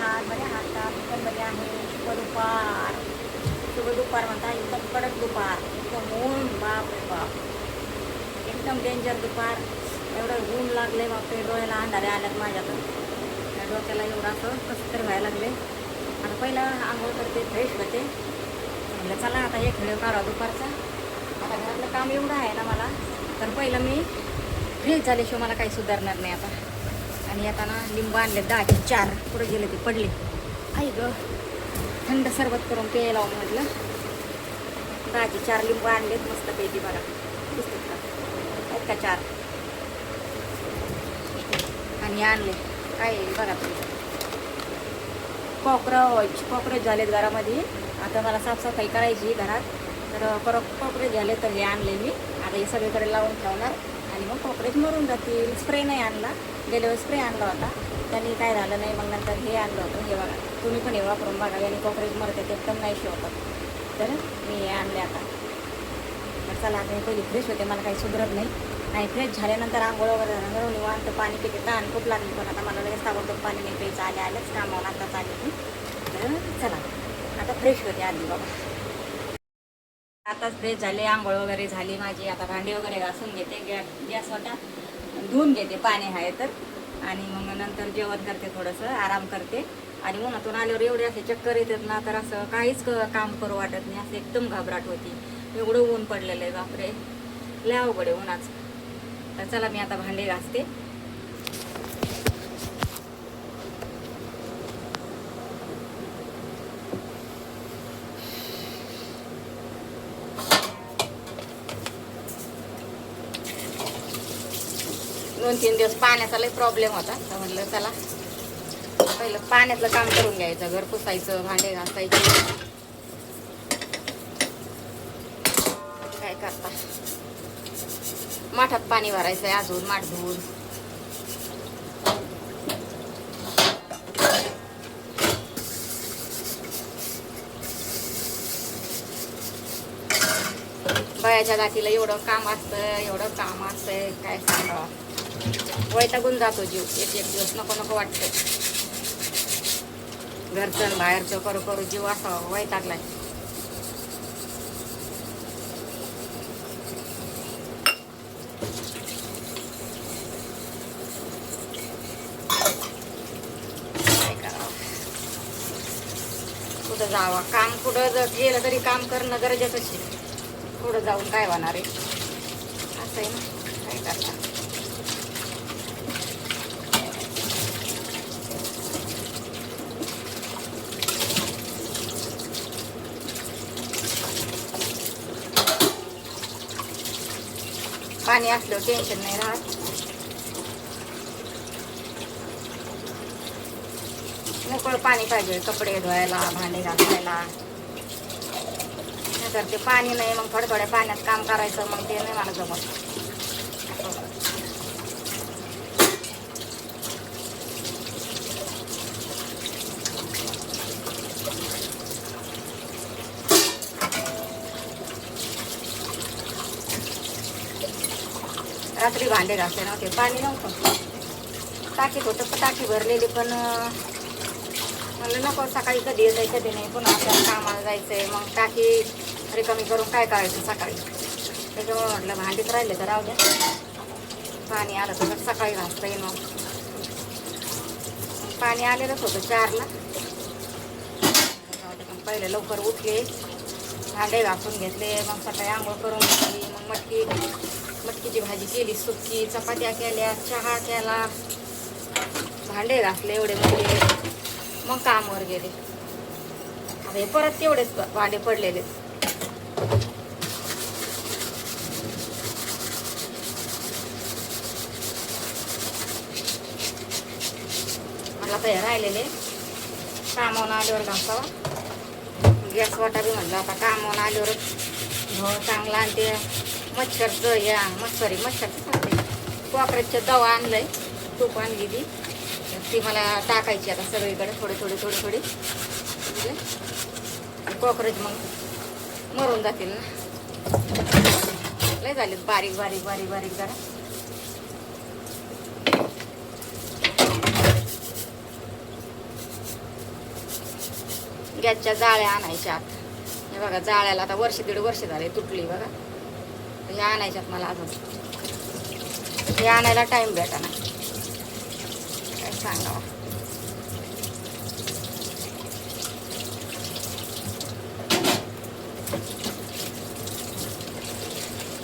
आहात? बरे आहात का? मी पण बरे आहे. शुभ दुपार म्हणता, एकदम कडक दुपार, एकदम ऊन, बाप रे बाप, एकदम डेंजर दुपार. एवढं ऊन लागले बापरे, डोळ्याला अंधारे आल्यात माझ्या तर. त्या डोक्याला एवढं असं कसं तरी व्हायला लागले. आता पहिला आंघोळ करते, फ्रेश होते. म्हटलं चला आता एक व्हिडिओ काढा दुपारचा. आता घरातलं काम एवढं आहे ना मला, तर पहिलं मी फ्रेश झाल्याशिवाय मला काही सुधारणार नाही आता. आणि आता ना लिंबू आणले 10चे 4, पुढे गेले ते पडले. आई ग, थंड सरबत करून प्यायला म्हटलं. 10चे 4 लिंबू आणलेत मस्तपैकी. बघा दिसतात का? आहेत का 4? आणि आणले काय बघा तुम्ही, कॉक्रोच झालेत घरामध्ये. आता मला साफसफाई करायची घरात, तर कॉक्रोच झाले तर हे आणले मी. आता हे सगळीकडे लावून ठेवणार आणि मग कॉक्रोच मरून जातील. स्प्रे नाही आणला, गेल्या वेळेस स्प्रे आणला होता, त्यांनी काय झालं नाही. मग नंतर हे आणलं होतं, हे बघा तुम्ही पण हे वापरून बघा, याने कॉक्रोच मरते, ते एकदम नाही शिवतात. तर मी हे आणले आता. तर चला आता हे पहिली फ्रेश होते, मला काही सुधरत नाही. फ्रेश झाल्यानंतर आंघोळ वगैरे झाल्यानंतर निवांत पाणी पिते. ताण खूप लागली, पण आता मला लगेच ताबडतोब पाणी नाही प्यायचं. आल्याच कामावर आताच आले मी. तर चला आता फ्रेश होते आधी बाबा. आताच फ्रेश झाले, आंघोळ वगैरे झाली माझी. आता भांडी वगैरे घासून घेते, गॅस वाटा धुवून घेते पाणी आहे तर. आणि मग नंतर जेवण करते, थोडंसं आराम करते. आणि उन्हातून आल्यावर एवढे असे चक्कर येतात ना, तर असं काहीच काम करू वाटत नाही. असं एकदम घाबराट होती. एवढं ऊन पडलेलं आहे बापरे, लय अवघड आहे उन्हाचं. तर चला मी आता भांडे घासते. दोन 3 दिवस पाण्याचा लय प्रॉब्लेम होता, तर म्हटलं चला पहिलं पाण्यातलं काम करून घ्यायचं. घर पुसायचं, भांडे घासायचे. काय करता, माठात पाणी भरायचं आहे अजून, माठ धुवून. बायाच्या जातीला एवढं काम असतंय काय सांगावं. वैतागून जातो जीव. एक दिवस नको वाटतं. घरचं बाहेरचं करू जीव असा वैतागलाय. काय करावं, कुठं जावं, काम कुठं जर गेलं तरी काम करणं गरजेचंच आहे. पुढं जाऊन काय होणार आहे, असं आहे ना. काय करता, पाणी असल्यावर टेन्शन नाही राहत. मोकळं पाणी पाहिजे कपडे धुवायला, भांडे घासायला. तर ते पाणी नाही, मग थोड्या पाण्यात काम करायचं, मग ते नाही मला जमत. रात्री भांडे घासले नव्हते, पाणी नव्हतं. टाकीत होतं, टाकी भरलेली, पण म्हणलं नको, सकाळी कधी येतं कधी नाही, पुन्हा आपल्याला कामाला जायचंय. मग टाकी रिकामी करून काय करायचं सकाळी. त्याच्यामुळे म्हटलं भांडीत राहिले तर राहू द्या, पाणी आलं तर सकाळी घासता येईल. मग पाणी आलेलंच होतं 4ला. पहिले लवकर उठले, भांडे घासून घेतले, मग सकाळी आंघोळ करून घेतली. मग मटकीची भाजी केली, सुक्की चपात्या केल्या, चहा केला, भांडे घासले एवढे मोठे, मग कामावर गेले. आता हे परत तेवढेच भांडे पडलेले. मला तर हे राहिलेले कामावून आल्यावर घासावा. गॅस वाटा बी म्हटलं आता कामावून आल्यावर चांगला. आणि ते मच्छरचं कॉक्रोचचं दवा आणलंय, तूप आणली ती मला टाकायची आता सगळीकडे थोडी. कॉक्रोच मग मरून जातील ना. लय झाले बारीक जरा. गॅसच्या जाळ्या आणायच्यात. हे बघा जाळ्याला आता वर्ष दीड वर्ष झाले तुटली बघा. हे आणायच्यात मला अजून. हे आणायला टाइम भेटा ना, काय सांगावं.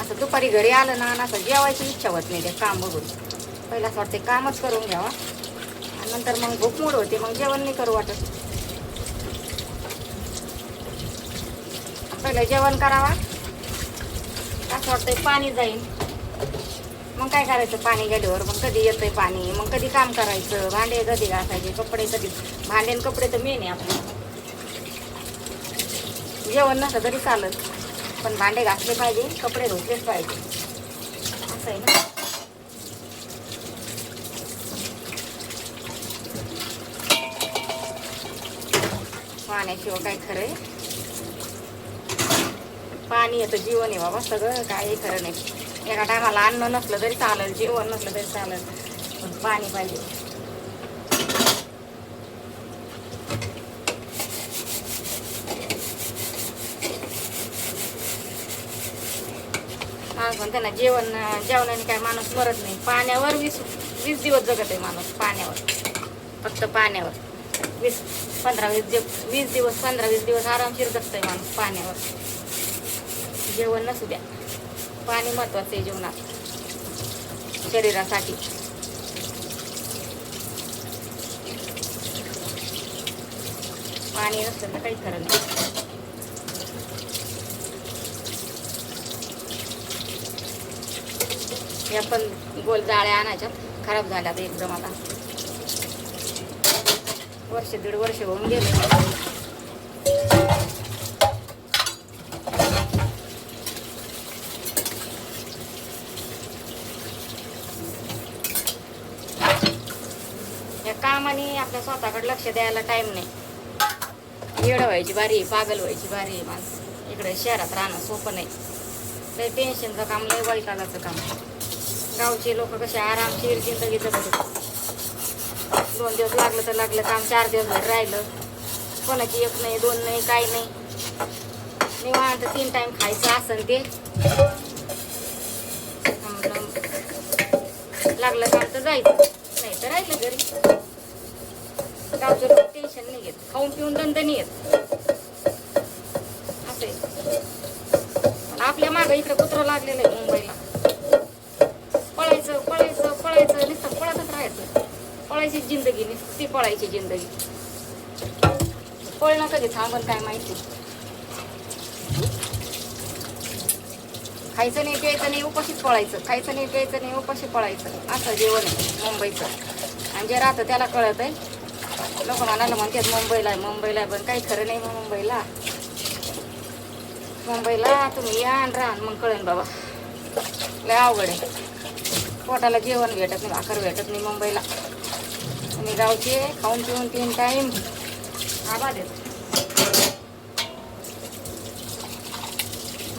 असं दुपारी घरी आलं ना असं जेवायची इच्छा होत नाही ते काम बघून. पहिला असं वाटते कामच करून घ्यावा आणि नंतर मग भूक मूड होते, मग जेवण नाही करू वाटत. पहिलं जेवण करावा असं वाटतंय पाणी जाईल, मग काय करायचं पाणी गेल्यावर. मग कधी येतंय पाणी, मग कधी काम करायचं, भांडे कधी घासायचे, कपडे कधी. भांडे कपडे तर मेन आहे आपलं. जेवण नसलं तरी चालत, पण भांडे घासले पाहिजे, कपडे धुतलेच पाहिजे, असं आहे ना. पाण्याशिवाय काय खरंय. पाणी येतं जीवन आहे बाबा, सगळं काही खरं नाही. एका टायमाला अन्न नसलं तरी चालेल, जेवण नसलं तरी चालेल, पण पाणी पाहिजे. पण त्यांना जेवणाने काय माणूस मरत नाही. पाण्यावर 20 दिवस जगत आहे माणूस, पाण्यावर, फक्त पाण्यावर. 15-20 दिवस आरामशीर जगत आहे माणूस पाण्यावर. जेवण नसू द्या, पाणी महत्वाचं आहे जीवनात, शरीरासाठी. पाणी नसलं तर काही खरं नाही. या पण गोल जाळ्या आणायच्या, खराब झाल्यात एकदम. आता वर्ष दीड वर्ष होऊन गेले. या कामाने आपल्या स्वतःकडे लक्ष द्यायला टाइम नाही. येडं व्हायची बारी, पागल व्हायची बारी माणसं. इकडे शहरात राहणं सोपं नाही. लय टेन्शनचं काम, लय वैतागाचं काम. गावचे लोक कसे आरामशीर जिंदगी जगत. 2 दिवस लागलं तर लागलं काम, 4 दिवस घर राहिलं. कोणाची 1 नाही 2 नाही, काही नाही. निवांत 3 टाइम खायचं असन ते. लागलं काम तर जायचं, नाही तर राहिलं घरी. गावचे लोक टेन्शन नाही घेत, खाऊन पिऊन दणदणी येत. असे आपल्या मागं इकडे कुत्रं लागलेलं आहे मुंबईला. पळायचं पळायचं पळायचं, नुसतं पळतच राहायचं. पळायची जिंदगी, नुसती पळायची जिंदगी. पळणं कधी थांबल काय माहिती. खायचं नाही प्यायचं नाही, उपाशीच पळायचं. खायचं नाही प्यायचं नाही, उपाशी पळायचं. असं जेवण आहे मुंबईचं. आणि जे राहतं त्याला कळत आहे. लोक म्हणायला म्हणतात मुंबईला आहे, मुंबईला आहे, पण काही खरं नाही. मग मुंबईला तुम्ही या आणि राहा, मग कळेल बाबा. लय अवघड आहे. पोटाला जेवण भेटत नाही, भाकर भेटत नाही मुंबईला. तुम्ही गावचे खाऊन पिऊन 3 टाइम आबाद येतो.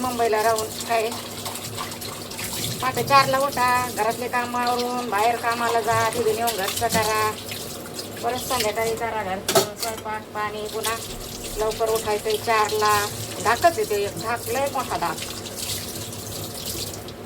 मुंबईला राहून काय, पहाटे 4ला उठा, घरातले कामावरून बाहेर कामाला जा, तिथे नेऊन घरचं करा, परत संध्याकाळी करा घरचं स्वयंपाक पाणी. पुन्हा लवकर उठायचं 4ला. धाकच येते एक, धाक लय मोठा धाक.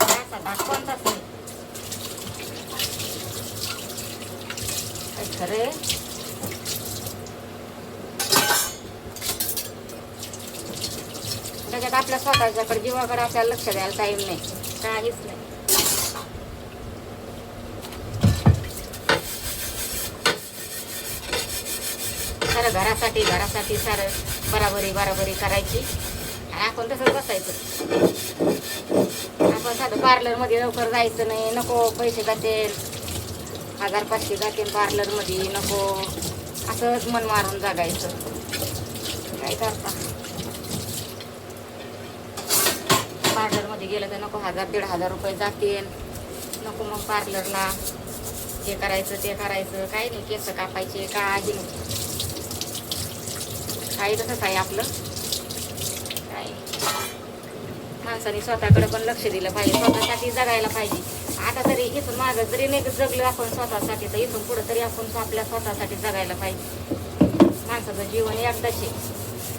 असा धाक कोणताच नाही. काय खरे. त्याच्यात आपल्या स्वतःच्याकडे जीवाकडे आपल्याला लक्ष द्यायला टाईम नाही, काहीच नाही. सारं घरासाठी सारं बराबरी करायची आणि आपण तसंच बसायचं. आपण साधं पार्लरमध्ये लवकर जायचं नाही, नको पैसे जातील, 1000-500 जातील पार्लरमध्ये, नको. असंच मन मारून जगायचं. काय करता. पार्लरमध्ये गेलं तर नको 1000-1500 रुपये जातील, नको मग पार्लरला हे करायचं ते करायचं. काही नाही, केस कापायचे काही नाही. काही तसंच आहे आपलं. काय माणसाने स्वतःकडे पण लक्ष दिलं पाहिजे, स्वतःसाठी जगायला पाहिजे. आता तरी इथून मागं जरी नाही जगलं आपण स्वतःसाठी, तर इथून पुढं तरी आपण आपल्या स्वतःसाठी जगायला पाहिजे. माणसाचं जीवन एकदाच आहे.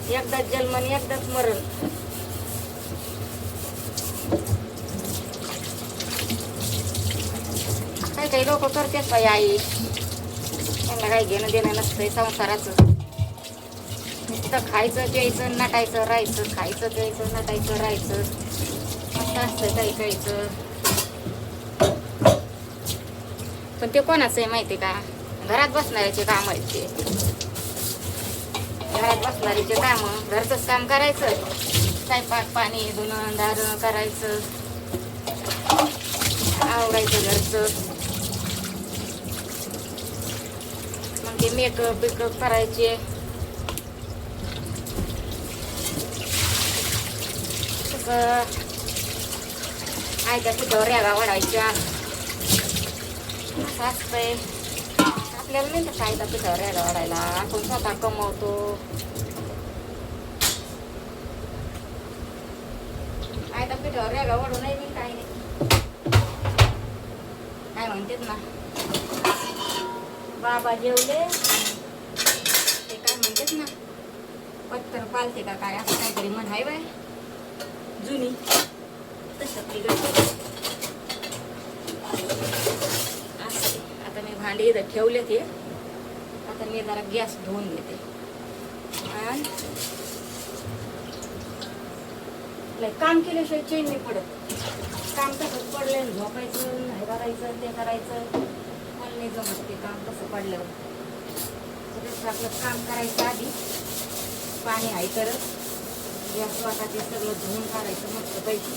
एकदाच जन्म आणि एकदाच मरण. काही काही लोक करतात बाई आई, त्यांना काही घेणं देणं नसतंय संसाराचं. नुसतं खायचं प्यायचं नटायचं राहायचं, खायचं प्यायचं नटायचं राहायचं, असं असतं काही काहीचं. पण ते कोणाचं आहे माहिती का? घरात बसणाऱ्याचे काम आहेत ते. घरात बसणारीचे काम, घरचंच काम करायचं, स्वयंपाक पाणी धुणं दारणं करायचं, आवरायचं घरचं. मग ते मेकअप बिकअप करायचे. तसं आयत्या पिठावर रेगा वाढायच्या असं असतंय. आपल्याला नाही तर आयत्या पिठावर रेगा वाढायला, आपण स्वतः कमवतो. आयत्या पिठावर रेगा वाढू नाही मी काही नाही. काय म्हणतात ना, बाबा जेवले ते काय म्हणतात ना, पत्तर पालते का काय असं काहीतरी म्हण आहे बाय जुनी. तसं आता मी भांडी इथं ठेवले ते. आता मी जरा गॅस धुवून घेते. आणि काम केल्याशिवाय चैन नाही पडत. काम तसंच पडलं, झोपायचं नाही करायचं ते करायचं, मला नाही जमत ते काम तसं पडल्यावर. त्यापेक्षा आपलं काम करायचं आधी, पाणी आहे तर गॅस वाटा ते सगळं धुवून काढायचं मस्त पैकी.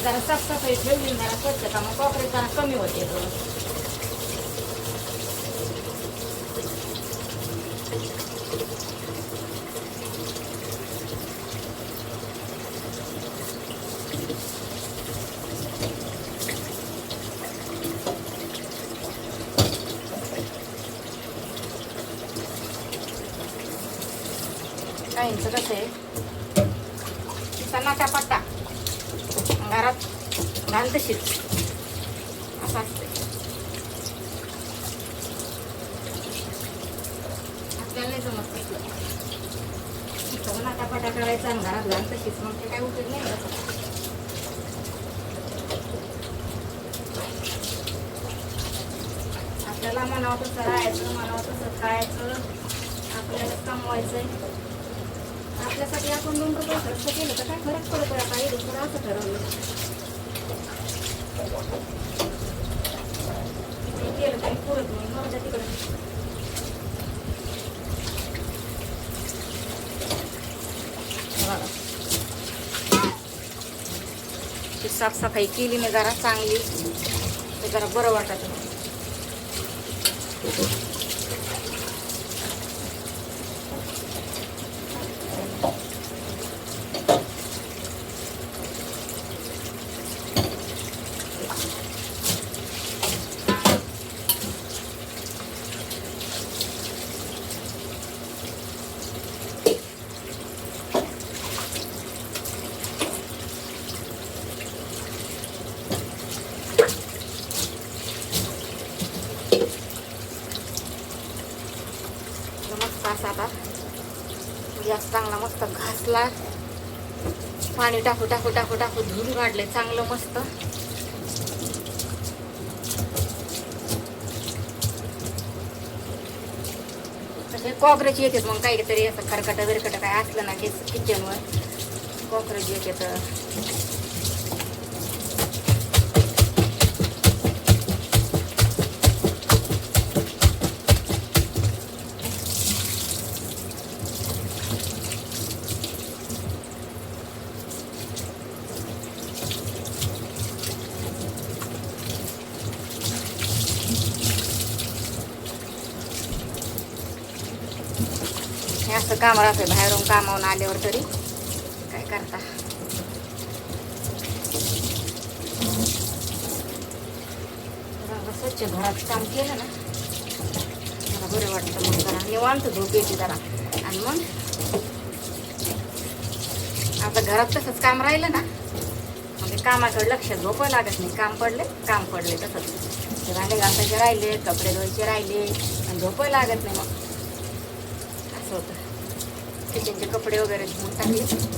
जरा साफसफाई ठेवली, जरा स्वच्छता, मग कॉकरेज जरा कमी होते. काहींचं कसं आहे, नाटा पट्टा घरात घाल तशीच असं असते. आपल्याला नाही जमत तसलं नाटापाटा करायचा आणि घरात घाल तशीच, मग ते काय उपयोग नाही. आपल्याला म्हणावं तसं राहायचं, म्हणावं तसं खायचं, आपल्याला कमवायचंय. आपल्यासाठी आपण 2 रुपये खर्च केलं तर काय फरक पडतो? आता हे दुसरं असं ठरवलं केलं काही पुरत नाही, मग तिकडं. साफसफाई केली मी जरा चांगली, ते जरा बरं वाटत. आता गॅस चांगला मस्त घासला, पाणी टाकू टाकू टाकू टाकू धुवून काढले चांगलं मस्त. तसे कॉकरोच येतात मग काहीतरी असं खरकट बिरकट काय असलं ना की किचनवर कॉकरोच येतात. असं काम राहतं बाहेरून कामावून आल्यावर तरी काय करता. स्वच्छ घरात काम केलं ना मला बरं वाटतं. मग जरा निवांत झोप येते जरा. आणि मग आता घरात तसंच काम राहिलं ना म्हणजे कामाकडे लक्ष झोपावं लागत नाही. काम पडले तसंच भांडे घासायचे राहिले, कपडे धुवायचे राहिले आणि झोपावं लागत नाही. मग असं होतं. किचनचे कपडे वगैरे धुवून टाकले.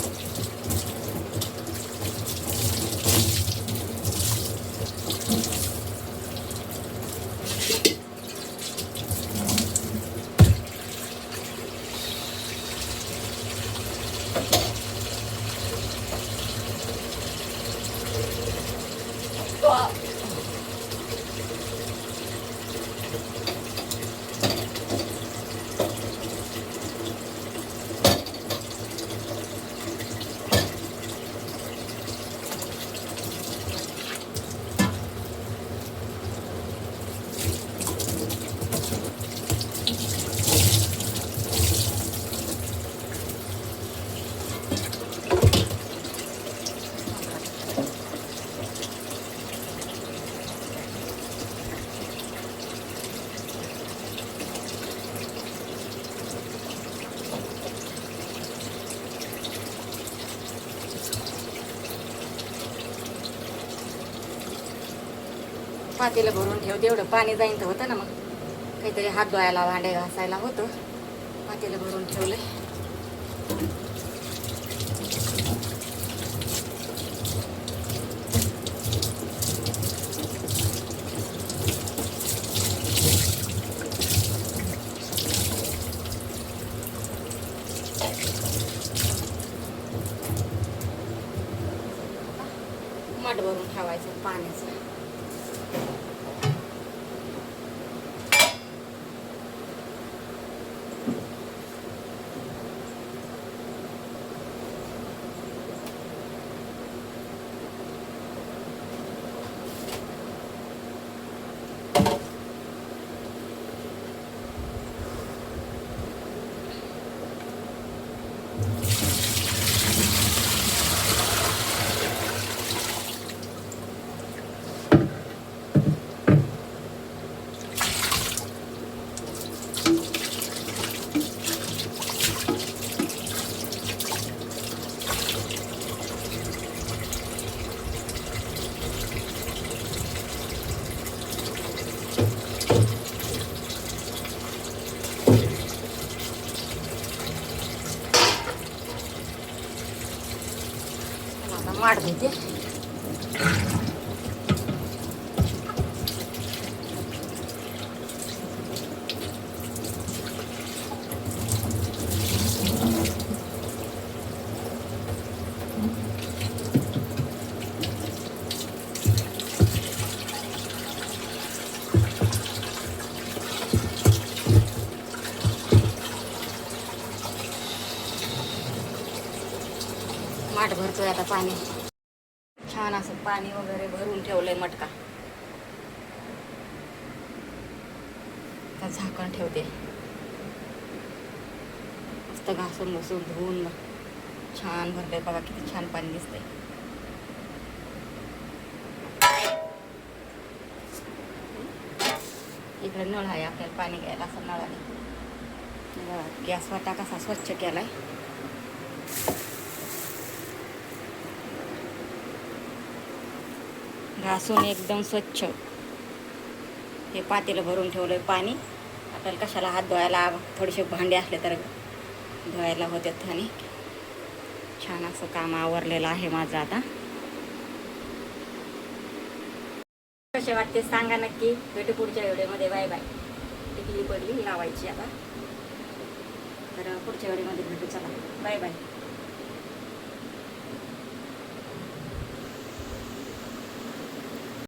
पातेलं भरून ठेव, तेवढं पाणी जाईन तर होतं ना. मग काहीतरी हात धुवायला भांडे घासायला होतं. पातेलं भरून ठेवले. माठ भरून ठेवायचं पाण्याचं. माठ घेते. माठ भरतोय आता पाणी. छान असं पाणी वगैरे भरून ठेवलंय मटका. झाकण ठेवते. मस्त घासून बसून धुवून छान भरलंय. बघा किती छान पाणी दिसतंय. इकडे नळ आहे आपल्याला पाणी घ्यायला. असं नळाने गॅस वाटा कसा स्वच्छ केलाय. घासून एकदम स्वच्छ हे पातेलं भरून ठेवलंय पाणी. आपल्याला कशाला हात धुवायला थोडेसे भांडे असले तर धुवायला होतात. आणि छान असं काम आवरलेलं आहे माझं. आता कसे वाटते सांगा नक्की. भेटू पुढच्या व्हिडिओमध्ये. Bye bye. टिकली पडली लावायची आता. तर पुढच्या व्हिडिओमध्ये भेटू. चला बाय बाय.